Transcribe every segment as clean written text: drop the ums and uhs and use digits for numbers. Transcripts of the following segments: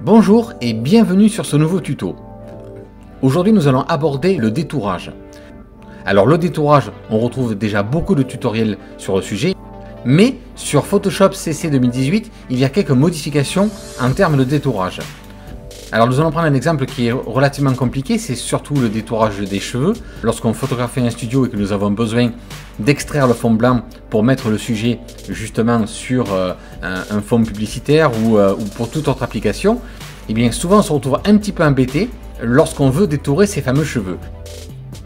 Bonjour et bienvenue sur ce nouveau tuto. Aujourd'hui nous allons aborder le détourage. Alors le détourage, on retrouve déjà beaucoup de tutoriels sur le sujet, mais sur Photoshop CC 2018, il y a quelques modifications en termes de détourage. Alors nous allons prendre un exemple qui est relativement compliqué, c'est surtout le détourage des cheveux. Lorsqu'on photographie un studio et que nous avons besoin d'extraire le fond blanc pour mettre le sujet justement sur un fond publicitaire ou pour toute autre application, et bien souvent on se retrouve un petit peu embêté lorsqu'on veut détourer ces fameux cheveux.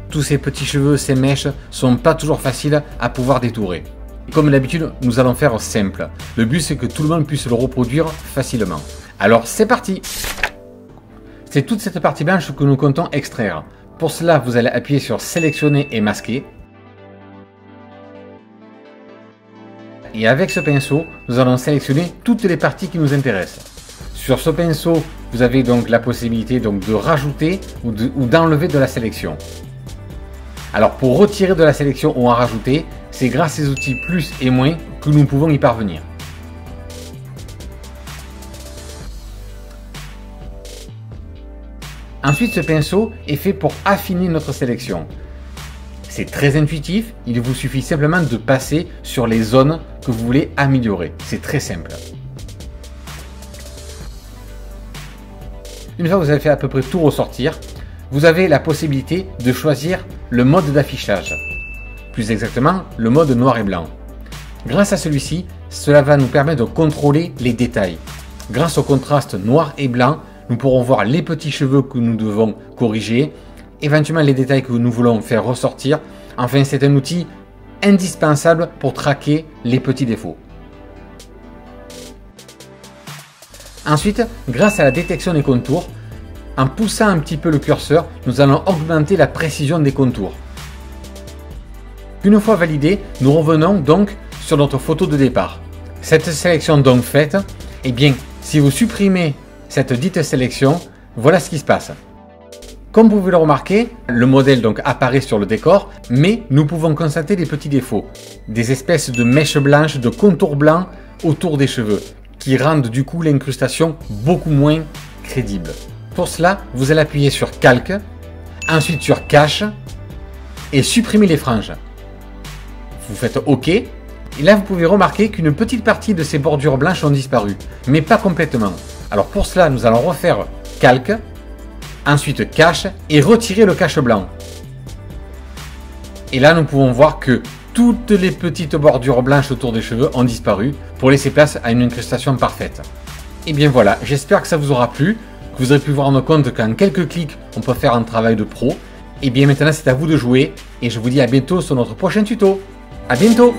Tous ces petits cheveux, ces mèches, sont pas toujours faciles à pouvoir détourer. Comme d'habitude, nous allons faire simple. Le but c'est que tout le monde puisse le reproduire facilement. Alors c'est parti! C'est toute cette partie blanche que nous comptons extraire. Pour cela, vous allez appuyer sur sélectionner et masquer. Et avec ce pinceau, nous allons sélectionner toutes les parties qui nous intéressent. Sur ce pinceau, vous avez donc la possibilité de rajouter ou d'enlever de la sélection. Alors pour retirer de la sélection ou en rajouter, c'est grâce à ces outils plus et moins que nous pouvons y parvenir. Ensuite, ce pinceau est fait pour affiner notre sélection. C'est très intuitif, il vous suffit simplement de passer sur les zones que vous voulez améliorer. C'est très simple. Une fois que vous avez fait à peu près tout ressortir, vous avez la possibilité de choisir le mode d'affichage. Plus exactement, le mode noir et blanc. Grâce à celui-ci, cela va nous permettre de contrôler les détails. Grâce au contraste noir et blanc, nous pourrons voir les petits cheveux que nous devons corriger, éventuellement les détails que nous voulons faire ressortir. Enfin, c'est un outil indispensable pour traquer les petits défauts. Ensuite, grâce à la détection des contours, en poussant un petit peu le curseur, nous allons augmenter la précision des contours. Une fois validé, nous revenons donc sur notre photo de départ. Cette sélection donc faite, eh bien, si vous supprimez cette dite sélection, voilà ce qui se passe. Comme vous pouvez le remarquer, le modèle donc apparaît sur le décor, mais nous pouvons constater des petits défauts. Des espèces de mèches blanches, de contours blancs autour des cheveux, qui rendent du coup l'incrustation beaucoup moins crédible. Pour cela, vous allez appuyer sur Calque, ensuite sur Cache, et supprimer les franges. Vous faites OK, et là vous pouvez remarquer qu'une petite partie de ces bordures blanches ont disparu, mais pas complètement. Alors pour cela, nous allons refaire Calque, ensuite Cache et retirer le cache blanc. Et là, nous pouvons voir que toutes les petites bordures blanches autour des cheveux ont disparu pour laisser place à une incrustation parfaite. Et bien voilà, j'espère que ça vous aura plu, que vous aurez pu vous rendre compte qu'en quelques clics, on peut faire un travail de pro. Et bien maintenant, c'est à vous de jouer et je vous dis à bientôt sur notre prochain tuto. À bientôt!